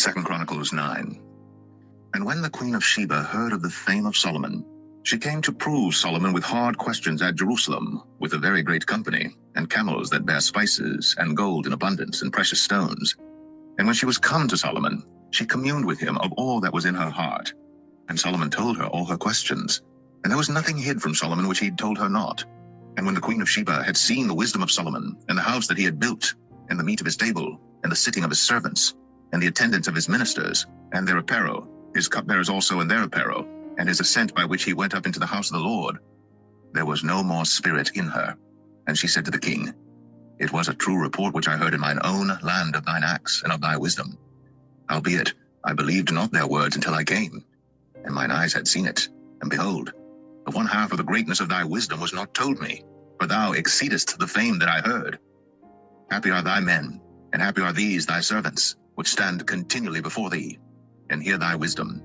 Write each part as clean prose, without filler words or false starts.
2 Chronicles 9. And when the Queen of Sheba heard of the fame of Solomon, she came to prove Solomon with hard questions at Jerusalem, with a very great company, and camels that bear spices, and gold in abundance, and precious stones. And when she was come to Solomon, she communed with him of all that was in her heart. And Solomon told her all her questions, and there was nothing hid from Solomon which he told her not. And when the Queen of Sheba had seen the wisdom of Solomon, and the house that he had built, and the meat of his table, and the sitting of his servants, and the attendance of his ministers, and their apparel, his cupbearers also and their apparel, and his ascent by which he went up into the house of the Lord, there was no more spirit in her. And she said to the king, It was a true report which I heard in mine own land of thine acts and of thy wisdom. Howbeit, I believed not their words until I came, and mine eyes had seen it, and behold, the one half of the greatness of thy wisdom was not told me, for thou exceedest the fame that I heard. Happy are thy men, and happy are these thy servants, which stand continually before thee, and hear thy wisdom.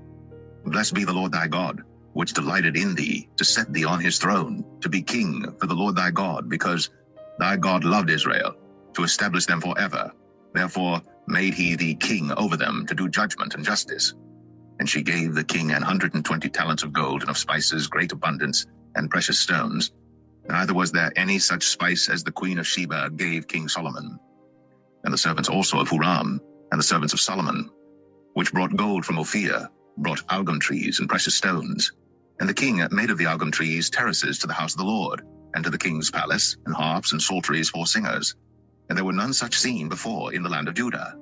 Blessed be the Lord thy God, which delighted in thee, to set thee on his throne, to be king for the Lord thy God, because thy God loved Israel, to establish them forever. Therefore made he thee king over them, to do judgment and justice. And she gave the king 120 talents of gold, and of spices great abundance, and precious stones. Neither was there any such spice as the Queen of Sheba gave King Solomon. And the servants also of Huram, and the servants of Solomon, which brought gold from Ophir, brought algum trees and precious stones. And the king made of the algum trees terraces to the house of the Lord, and to the king's palace, and harps and psalteries for singers. And there were none such seen before in the land of Judah.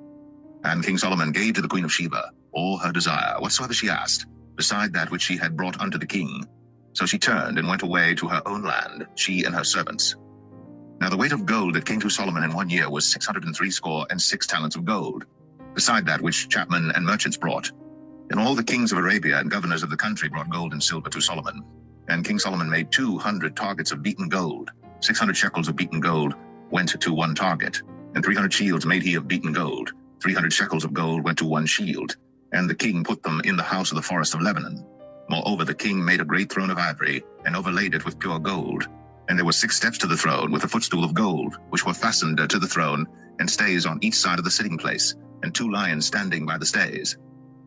And King Solomon gave to the Queen of Sheba all her desire, whatsoever she asked, beside that which she had brought unto the king. So she turned and went away to her own land, she and her servants. Now the weight of gold that came to Solomon in 1 year was 666 talents of gold, beside that which chapmen and merchants brought. And all the kings of Arabia and governors of the country brought gold and silver to Solomon. And King Solomon made 200 targets of beaten gold. 600 shekels of beaten gold went to one target, and 300 shields made he of beaten gold. 300 shekels of gold went to one shield, and the king put them in the house of the forest of Lebanon. Moreover, the king made a great throne of ivory, and overlaid it with pure gold. And there were 6 steps to the throne, with a footstool of gold, which were fastened to the throne, and stays on each side of the sitting place, and 2 lions standing by the stays.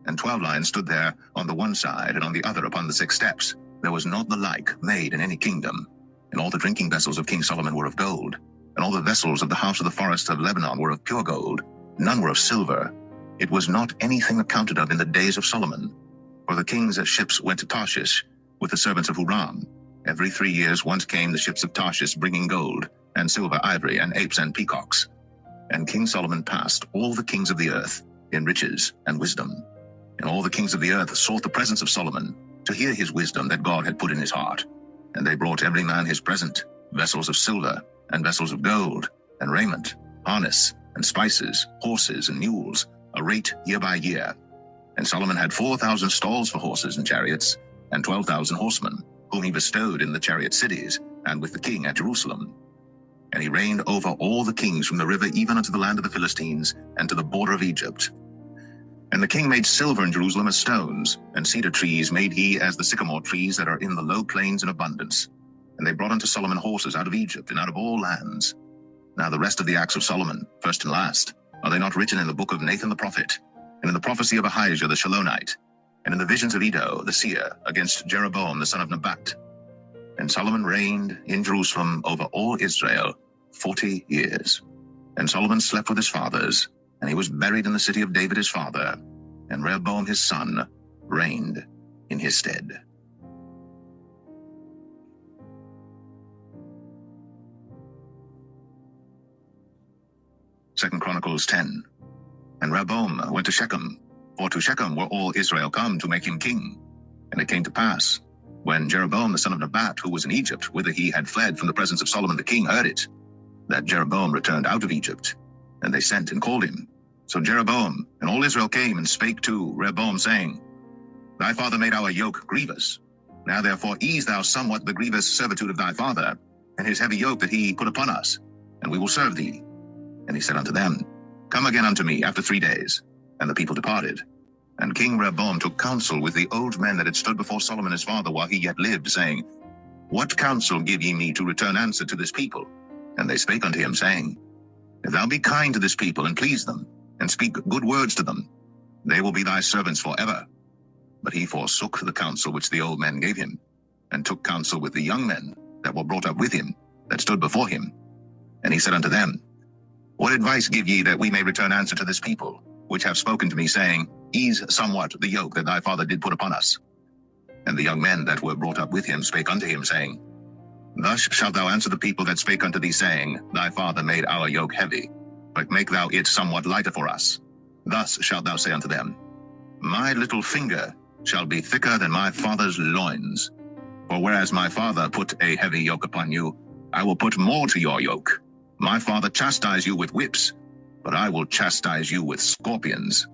And 12 lions stood there on the one side, and on the other upon the 6 steps. There was not the like made in any kingdom. And all the drinking vessels of King Solomon were of gold, and all the vessels of the house of the forest of Lebanon were of pure gold. None were of silver. It was not anything accounted of in the days of Solomon. For the king's ships went to Tarshish with the servants of Huram. Every 3 years once came the ships of Tarshish, bringing gold, and silver, ivory, and apes, and peacocks. And King Solomon passed all the kings of the earth in riches and wisdom. And all the kings of the earth sought the presence of Solomon, to hear his wisdom that God had put in his heart. And they brought every man his present, vessels of silver, and vessels of gold, and raiment, harness, and spices, horses, and mules, a rate year by year. And Solomon had 4,000 stalls for horses and chariots, and 12,000 horsemen, whom he bestowed in the chariot cities, and with the king at Jerusalem. And he reigned over all the kings from the river even unto the land of the Philistines, and to the border of Egypt. And the king made silver in Jerusalem as stones, and cedar trees made he as the sycamore trees that are in the low plains in abundance. And they brought unto Solomon horses out of Egypt, and out of all lands. Now the rest of the acts of Solomon, first and last, are they not written in the book of Nathan the prophet, and in the prophecy of Ahijah the Shilonite, and in the visions of Iddo the seer against Jeroboam the son of Nebat? And Solomon reigned in Jerusalem over all Israel 40 years. And Solomon slept with his fathers, and he was buried in the city of David his father, and Rehoboam his son reigned in his stead. Second Chronicles 10. And Rehoboam went to Shechem, for to Shechem were all Israel come to make him king. And it came to pass, when Jeroboam the son of Nebat, who was in Egypt, whither he had fled from the presence of Solomon the king, heard it, that Jeroboam returned out of Egypt. And they sent and called him. So Jeroboam and all Israel came and spake to Rehoboam, saying, Thy father made our yoke grievous. Now therefore ease thou somewhat the grievous servitude of thy father, and his heavy yoke that he put upon us, and we will serve thee. And he said unto them, Come again unto me after 3 days. And the people departed. And King Rehoboam took counsel with the old men that had stood before Solomon his father while he yet lived, saying, What counsel give ye me to return answer to this people? And they spake unto him, saying, If thou be kind to this people, and please them, and speak good words to them, they will be thy servants forever. But he forsook the counsel which the old men gave him, and took counsel with the young men that were brought up with him, that stood before him. And he said unto them, What advice give ye that we may return answer to this people, which have spoken to me, saying, Ease somewhat the yoke that thy father did put upon us? And the young men that were brought up with him spake unto him, saying, Thus shalt thou answer the people that spake unto thee, saying, Thy father made our yoke heavy, but make thou it somewhat lighter for us. Thus shalt thou say unto them, My little finger shall be thicker than my father's loins. For whereas my father put a heavy yoke upon you, I will put more to your yoke. My father chastised you with whips, but I will chastise you with scorpions.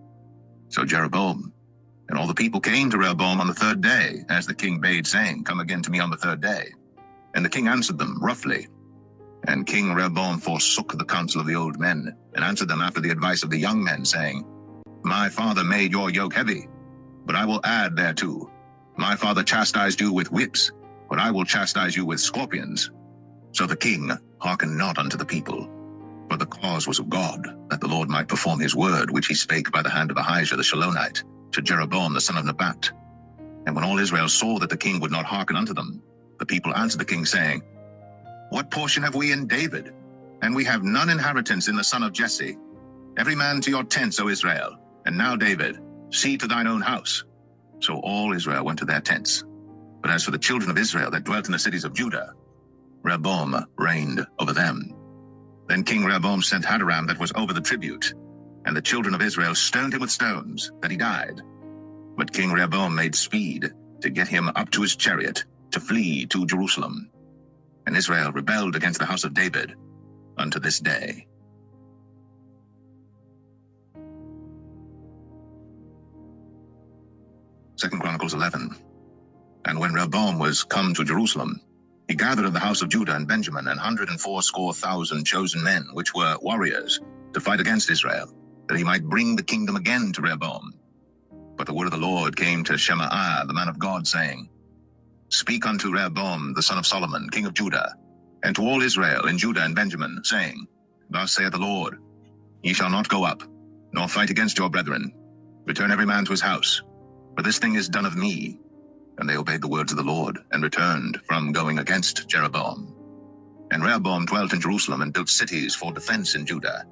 So Jeroboam and all the people came to Rehoboam on the third day, as the king bade, saying, Come again to me on the third day. And the king answered them roughly. And King Rehoboam forsook the counsel of the old men, and answered them after the advice of the young men, saying, My father made your yoke heavy, but I will add thereto. My father chastised you with whips, but I will chastise you with scorpions. So the king hearkened not unto the people, for the cause was of God, that the Lord might perform his word, which he spake by the hand of Ahijah the Shilonite, to Jeroboam the son of Nebat. And when all Israel saw that the king would not hearken unto them, the people answered the king, saying, What portion have we in David? And we have none inheritance in the son of Jesse. Every man to your tents, O Israel. And now, David, see to thine own house. So all Israel went to their tents. But as for the children of Israel that dwelt in the cities of Judah, Rehoboam reigned over them. Then King Rehoboam sent Hadoram that was over the tribute, and the children of Israel stoned him with stones, that he died. But King Rehoboam made speed to get him up to his chariot, to flee to Jerusalem. And Israel rebelled against the house of David unto this day. 2 Chronicles 11. And when Rehoboam was come to Jerusalem, he gathered of the house of Judah and Benjamin 180,000 chosen men, which were warriors, to fight against Israel, that he might bring the kingdom again to Rehoboam. But the word of the Lord came to Shemaiah, the man of God, saying, Speak unto Rehoboam, the son of Solomon, king of Judah, and to all Israel in Judah and Benjamin, saying, Thus saith the Lord, Ye shall not go up, nor fight against your brethren. Return every man to his house, for this thing is done of me. And they obeyed the words of the Lord, and returned from going against Jeroboam. And Rehoboam dwelt in Jerusalem, and built cities for defense in Judah.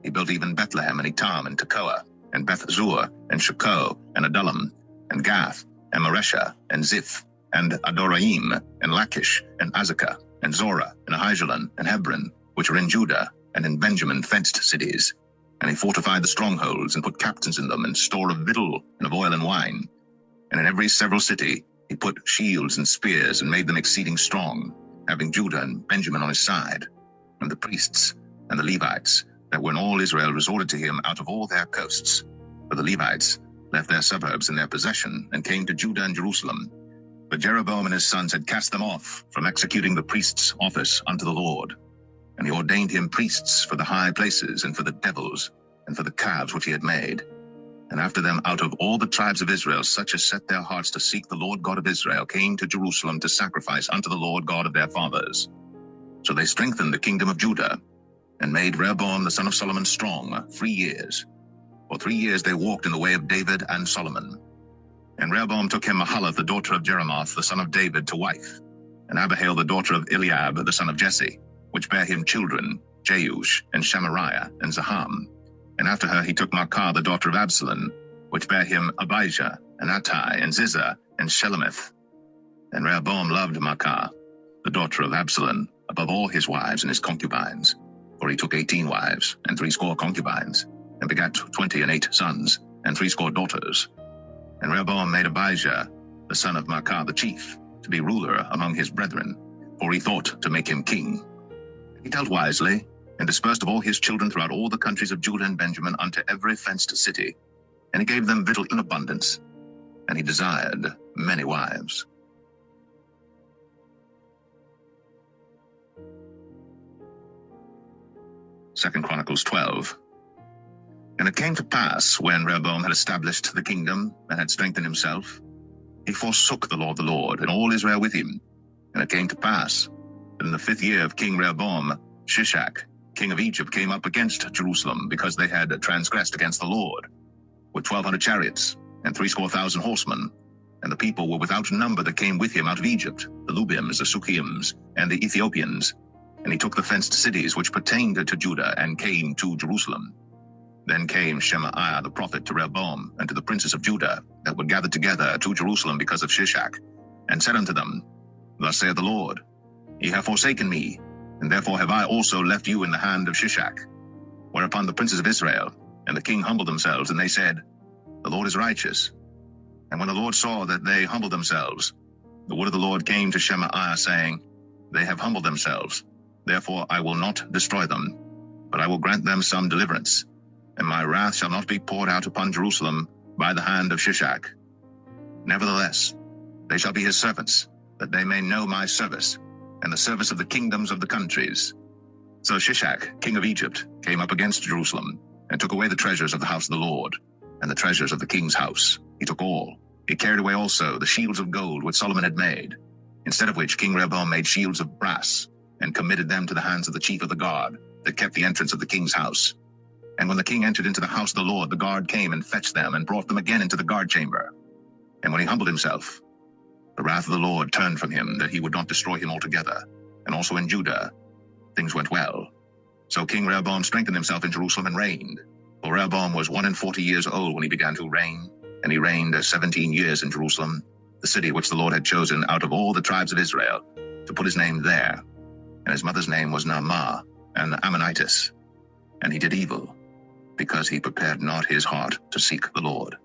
He built even Bethlehem, and Etam, and Tekoa, and Beth-zur, and Shekoh, and Adullam, and Gath, and Mareshah, and Ziph, and Adoraim, and Lachish, and Azekah, and Zorah, and Ahijalon, and Hebron, which are in Judah, and in Benjamin fenced cities. And he fortified the strongholds, and put captains in them, and store of victual, and of oil and wine. And in every several city he put shields and spears, and made them exceeding strong, having Judah and Benjamin on his side. And the priests and the Levites that were in all Israel resorted to him out of all their coasts. For the Levites left their suburbs in their possession, and came to Judah and Jerusalem. But Jeroboam and his sons had cast them off from executing the priest's office unto the Lord. And he ordained him priests for the high places, and for the devils, and for the calves which he had made. And after them, out of all the tribes of Israel, such as set their hearts to seek the Lord God of Israel, came to Jerusalem to sacrifice unto the Lord God of their fathers. So they strengthened the kingdom of Judah, and made Rehoboam the son of Solomon strong 3 years. For 3 years they walked in the way of David and Solomon. And Rehoboam took him Mahalath, the daughter of Jeremoth, the son of David, to wife, and Abihail, the daughter of Eliab, the son of Jesse, which bare him children, Jeush, and Shamariah, and Zaham. And after her he took Maacah, the daughter of Absalom, which bare him Abijah, and Attai, and Ziza, and Shelemith. And Rehoboam loved Maacah, the daughter of Absalom, above all his wives and his concubines. For he took 18 wives, and 80 concubines, and begat 28 sons, and 80 daughters. And Rehoboam made Abijah, the son of Maacah, the chief, to be ruler among his brethren, for he thought to make him king. He dealt wisely, and dispersed of all his children throughout all the countries of Judah and Benjamin unto every fenced city. And he gave them victual in abundance, and he desired many wives. Second Chronicles 12. And it came to pass, when Rehoboam had established the kingdom, and had strengthened himself, he forsook the law of the Lord, and all Israel with him. And it came to pass, that in the 5th year of King Rehoboam, Shishak, king of Egypt, came up against Jerusalem, because they had transgressed against the Lord. with 1,200 chariots, and 60,000 horsemen. And the people were without number that came with him out of Egypt, the Lubims, the Sukkiims, and the Ethiopians. And he took the fenced cities which pertained to Judah, and came to Jerusalem. Then came Shemaiah the prophet to Rehoboam, and to the princes of Judah, that were gathered together to Jerusalem because of Shishak, and said unto them, Thus saith the Lord, Ye have forsaken me, and therefore have I also left you in the hand of Shishak. Whereupon the princes of Israel and the king humbled themselves, and they said, The Lord is righteous. And when the Lord saw that they humbled themselves, the word of the Lord came to Shemaiah, saying, They have humbled themselves, therefore I will not destroy them, but I will grant them some deliverance, and my wrath shall not be poured out upon Jerusalem by the hand of Shishak. Nevertheless, they shall be his servants, that they may know my service, and the service of the kingdoms of the countries. So Shishak, king of Egypt, came up against Jerusalem, and took away the treasures of the house of the Lord, and the treasures of the king's house. He took all. He carried away also the shields of gold which Solomon had made, instead of which King Rehoboam made shields of brass, and committed them to the hands of the chief of the guard, that kept the entrance of the king's house. And when the king entered into the house of the Lord, the guard came and fetched them, and brought them again into the guard chamber. And when he humbled himself, the wrath of the Lord turned from him, that he would not destroy him altogether. And also in Judah things went well. So King Rehoboam strengthened himself in Jerusalem and reigned. For Rehoboam was 41 years old when he began to reign, and he reigned 17 years in Jerusalem, the city which the Lord had chosen out of all the tribes of Israel, to put his name there. And his mother's name was Naamah, an Ammonitess. And he did evil, because he prepared not his heart to seek the Lord.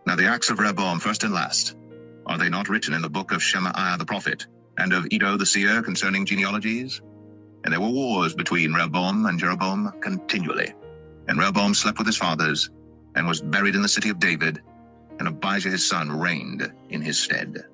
Now the acts of Rehoboam, first and last, are they not written in the book of Shemaiah the prophet, and of Iddo the seer concerning genealogies? And there were wars between Rehoboam and Jeroboam continually. And Rehoboam slept with his fathers, and was buried in the city of David, and Abijah his son reigned in his stead.